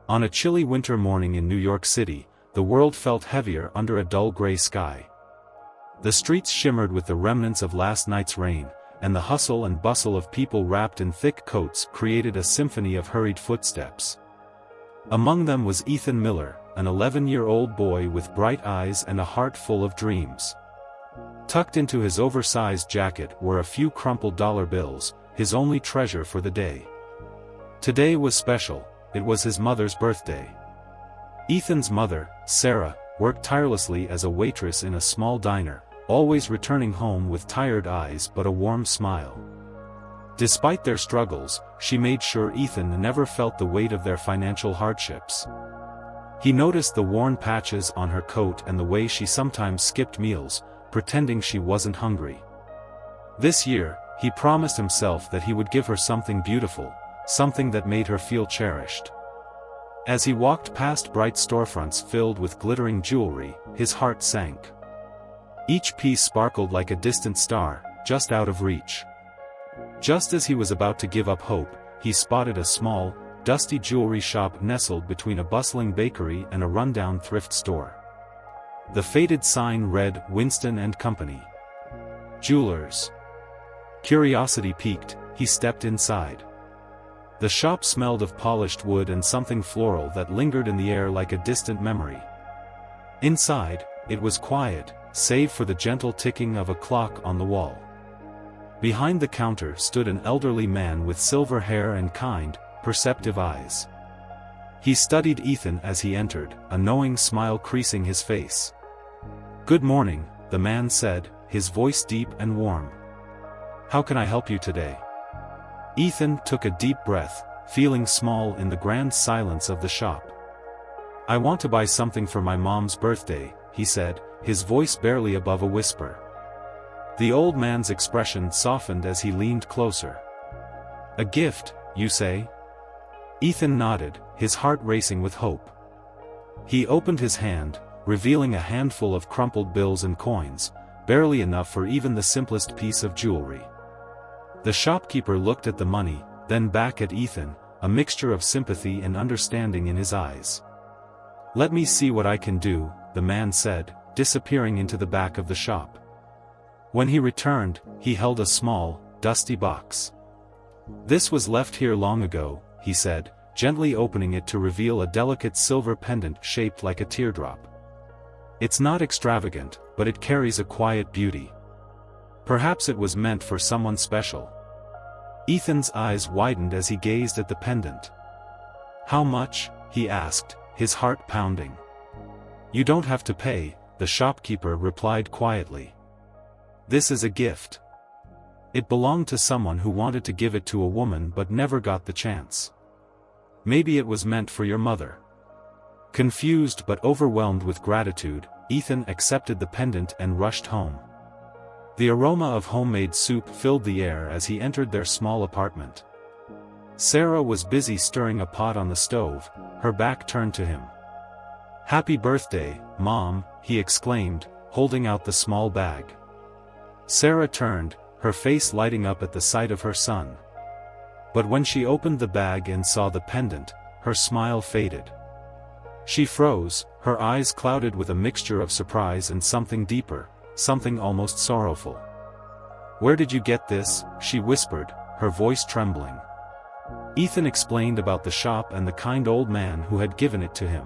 On a chilly winter morning in New York City, the world felt heavier under a dull gray sky. The streets shimmered with the remnants of last night's rain, and the hustle and bustle of people wrapped in thick coats created a symphony of hurried footsteps. Among them was Ethan Miller, an 11-year-old boy with bright eyes and a heart full of dreams. Tucked into his oversized jacket were a few crumpled dollar bills, his only treasure for the day. Today was special. It was his mother's birthday. Ethan's mother, Sarah, worked tirelessly as a waitress in a small diner, always returning home with tired eyes but a warm smile. Despite their struggles, she made sure Ethan never felt the weight of their financial hardships. He noticed the worn patches on her coat and the way she sometimes skipped meals, pretending she wasn't hungry. This year, he promised himself that he would give her something beautiful, something that made her feel cherished. As he walked past bright storefronts filled with glittering jewelry, his heart sank. Each piece sparkled like a distant star, just out of reach. Just as he was about to give up hope, he spotted a small, dusty jewelry shop nestled between a bustling bakery and a rundown thrift store. The faded sign read Winston & Company. Jewelers. Curiosity piqued, he stepped inside. The shop smelled of polished wood and something floral that lingered in the air like a distant memory. Inside, it was quiet, save for the gentle ticking of a clock on the wall. Behind the counter stood an elderly man with silver hair and kind, perceptive eyes. He studied Ethan as he entered, a knowing smile creasing his face. "Good morning," the man said, his voice deep and warm. "How can I help you today?" Ethan took a deep breath, feeling small in the grand silence of the shop. "I want to buy something for my mom's birthday," he said, his voice barely above a whisper. The old man's expression softened as he leaned closer. "A gift, you say?" Ethan nodded, his heart racing with hope. He opened his hand, revealing a handful of crumpled bills and coins, barely enough for even the simplest piece of jewelry. The shopkeeper looked at the money, then back at Ethan, a mixture of sympathy and understanding in his eyes. "Let me see what I can do," the man said, disappearing into the back of the shop. When he returned, he held a small, dusty box. "This was left here long ago," he said, gently opening it to reveal a delicate silver pendant shaped like a teardrop. "It's not extravagant, but it carries a quiet beauty. Perhaps it was meant for someone special." Ethan's eyes widened as he gazed at the pendant. "How much?" he asked, his heart pounding. "You don't have to pay," the shopkeeper replied quietly. "This is a gift. It belonged to someone who wanted to give it to a woman but never got the chance. Maybe it was meant for your mother." Confused but overwhelmed with gratitude, Ethan accepted the pendant and rushed home. The aroma of homemade soup filled the air as he entered their small apartment. Sarah was busy stirring a pot on the stove, her back turned to him. "Happy birthday, Mom," he exclaimed, holding out the small bag. Sarah turned, her face lighting up at the sight of her son. But when she opened the bag and saw the pendant, her smile faded. She froze, her eyes clouded with a mixture of surprise and something deeper, something almost sorrowful. "Where did you get this?" she whispered, her voice trembling. Ethan explained about the shop and the kind old man who had given it to him.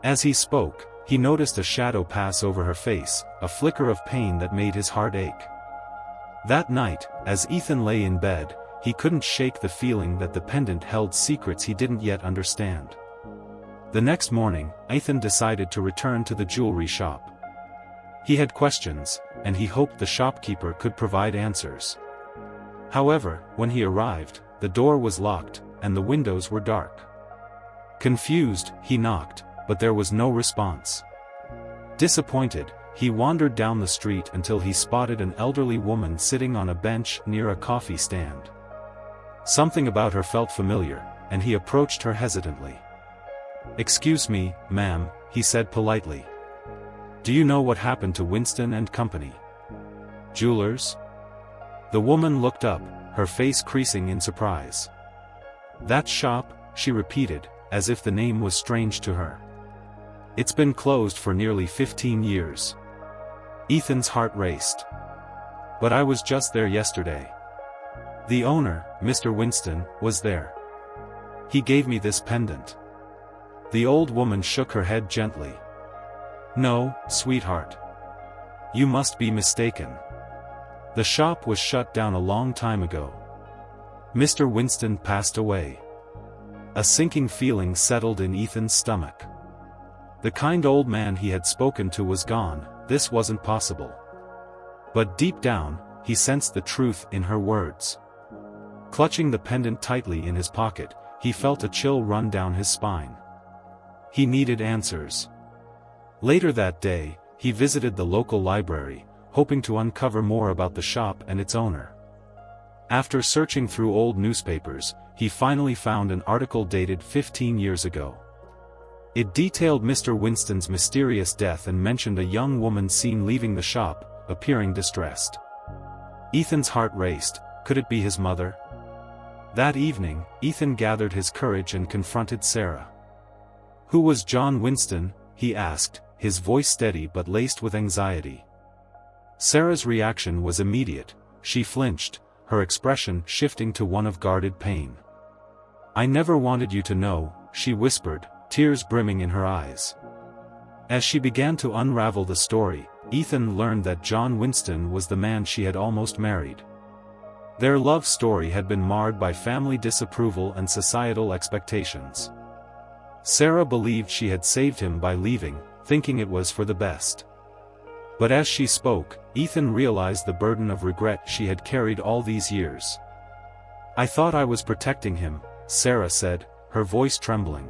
As he spoke, he noticed a shadow pass over her face, a flicker of pain that made his heart ache. That night, as Ethan lay in bed, he couldn't shake the feeling that the pendant held secrets he didn't yet understand. The next morning, Ethan decided to return to the jewelry shop. He had questions, and he hoped the shopkeeper could provide answers. However, when he arrived, the door was locked, and the windows were dark. Confused, he knocked, but there was no response. Disappointed, he wandered down the street until he spotted an elderly woman sitting on a bench near a coffee stand. Something about her felt familiar, and he approached her hesitantly. "Excuse me, ma'am," he said politely. "Do you know what happened to Winston & Company? Jewelers?" The woman looked up, her face creasing in surprise. "That shop?" she repeated, as if the name was strange to her. "It's been closed for nearly 15 years. Ethan's heart raced. "But I was just there yesterday. The owner, Mr. Winston, was there. He gave me this pendant." The old woman shook her head gently. "No, sweetheart. You must be mistaken. The shop was shut down a long time ago. Mr. Winston passed away." A sinking feeling settled in Ethan's stomach. The kind old man he had spoken to was gone. This wasn't possible. But deep down, he sensed the truth in her words. Clutching the pendant tightly in his pocket, he felt a chill run down his spine. He needed answers. Later that day, he visited the local library, hoping to uncover more about the shop and its owner. After searching through old newspapers, he finally found an article dated 15 years ago. It detailed Mr. Winston's mysterious death and mentioned a young woman seen leaving the shop, appearing distressed. Ethan's heart raced. Could it be his mother? That evening, Ethan gathered his courage and confronted Sarah. "Who was John Winston?" he asked, his voice steady but laced with anxiety. Sarah's reaction was immediate. She flinched, her expression shifting to one of guarded pain. "I never wanted you to know," she whispered, tears brimming in her eyes. As she began to unravel the story, Ethan learned that John Winston was the man she had almost married. Their love story had been marred by family disapproval and societal expectations. Sarah believed she had saved him by leaving, thinking it was for the best. But as she spoke, Ethan realized the burden of regret she had carried all these years. "I thought I was protecting him," Sarah said, her voice trembling.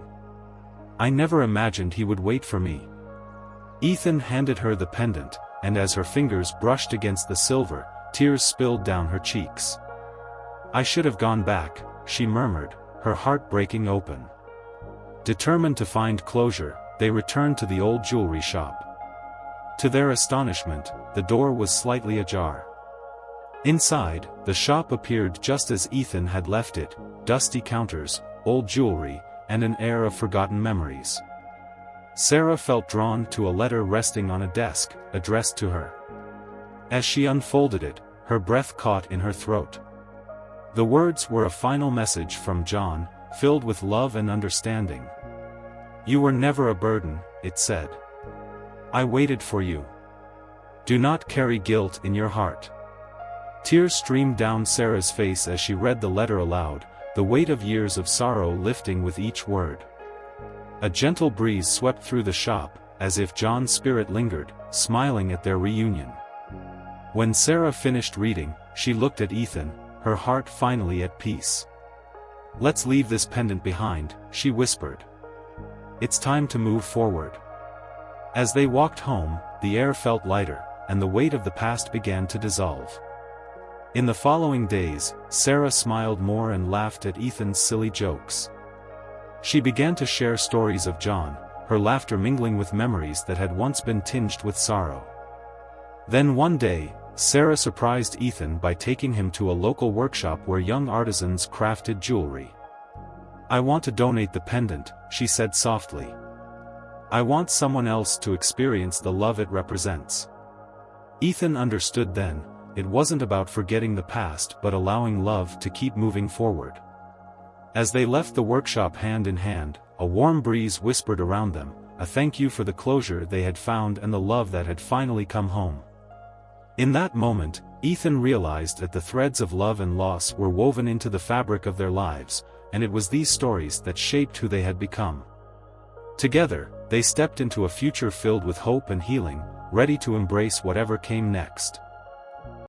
"I never imagined he would wait for me." Ethan handed her the pendant, and as her fingers brushed against the silver, tears spilled down her cheeks. "I should have gone back," she murmured, her heart breaking open. Determined to find closure, they returned to the old jewelry shop. To their astonishment, the door was slightly ajar. Inside, the shop appeared just as Ethan had left it: dusty counters, old jewelry, and an air of forgotten memories. Sarah felt drawn to a letter resting on a desk, addressed to her. As she unfolded it, her breath caught in her throat. The words were a final message from John, filled with love and understanding. "You were never a burden," it said. "I waited for you. Do not carry guilt in your heart." Tears streamed down Sarah's face as she read the letter aloud, the weight of years of sorrow lifting with each word. A gentle breeze swept through the shop, as if John's spirit lingered, smiling at their reunion. When Sarah finished reading, she looked at Ethan, her heart finally at peace. "Let's leave this pendant behind," she whispered. "It's time to move forward." As they walked home, the air felt lighter, and the weight of the past began to dissolve. In the following days, Sarah smiled more and laughed at Ethan's silly jokes. She began to share stories of John, her laughter mingling with memories that had once been tinged with sorrow. Then one day, Sarah surprised Ethan by taking him to a local workshop where young artisans crafted jewelry. "I want to donate the pendant," she said softly. "I want someone else to experience the love it represents." Ethan understood then, it wasn't about forgetting the past but allowing love to keep moving forward. As they left the workshop hand in hand, a warm breeze whispered around them, a thank you for the closure they had found and the love that had finally come home. In that moment, Ethan realized that the threads of love and loss were woven into the fabric of their lives, and it was these stories that shaped who they had become. Together, they stepped into a future filled with hope and healing, ready to embrace whatever came next.